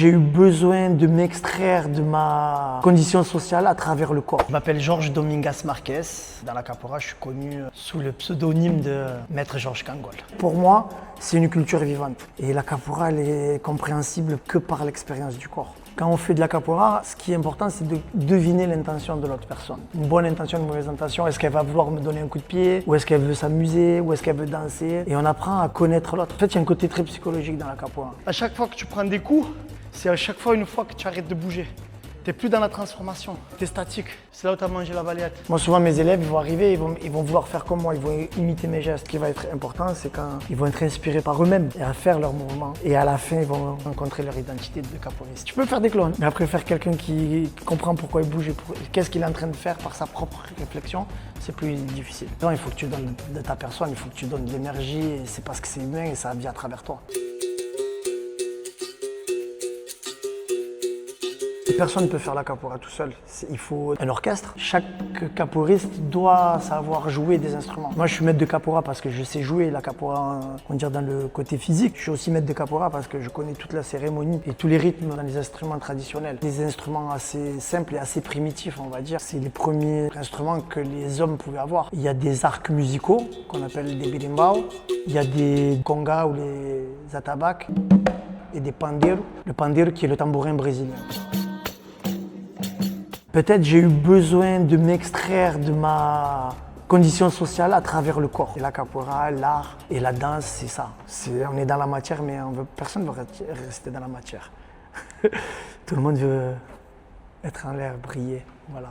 J'ai eu besoin de m'extraire de ma condition sociale à travers le corps. Je m'appelle Georges Domingas Marquez. Dans la capoeira, je suis connu sous le pseudonyme de Maître Georges Kangol. Pour moi, c'est une culture vivante. Et la capoeira, elle est compréhensible que par l'expérience du corps. Quand on fait de la capoeira, ce qui est important, c'est de deviner l'intention de l'autre personne. Une bonne intention, une mauvaise intention. Est-ce qu'elle va vouloir me donner un coup de pied? Ou est-ce qu'elle veut s'amuser? Ou est-ce qu'elle veut danser? Et on apprend à connaître l'autre. En fait, il y a un côté très psychologique dans la capoeira. À chaque fois que tu prends des coups, c'est à chaque fois une fois que tu arrêtes de bouger. Tu n'es plus dans la transformation, tu es statique. C'est là où tu as mangé la balayette. Moi, souvent, mes élèves, ils vont arriver, ils vont vouloir faire comme moi, ils vont imiter mes gestes. Ce qui va être important, c'est quand ils vont être inspirés par eux-mêmes et à faire leurs mouvements. Et à la fin, ils vont rencontrer leur identité de capoeiriste. Tu peux faire des clones, mais après, faire quelqu'un qui comprend pourquoi il bouge et qu'est-ce qu'il est en train de faire par sa propre réflexion, c'est plus difficile. Non, il faut que tu donnes de ta personne, il faut que tu donnes de l'énergie, et c'est parce que c'est humain et ça vient à travers toi. Personne ne peut faire la capoeira tout seul. Il faut un orchestre. Chaque capoeiriste doit savoir jouer des instruments. Moi, je suis maître de capoeira parce que je sais jouer la capoeira, on va dire, dans le côté physique. Je suis aussi maître de capoeira parce que je connais toute la cérémonie et tous les rythmes dans les instruments traditionnels. Des instruments assez simples et assez primitifs, on va dire. C'est les premiers instruments que les hommes pouvaient avoir. Il y a des arcs musicaux qu'on appelle des berimbau. Il y a des congas ou les atabaques et des pandeiro. Le pandeiro qui est le tambourin brésilien. Peut-être j'ai eu besoin de m'extraire de ma condition sociale à travers le corps. Et la capoeira, l'art et la danse, c'est ça. On est dans la matière, mais personne ne veut rester dans la matière. Tout le monde veut être en l'air, briller. Voilà.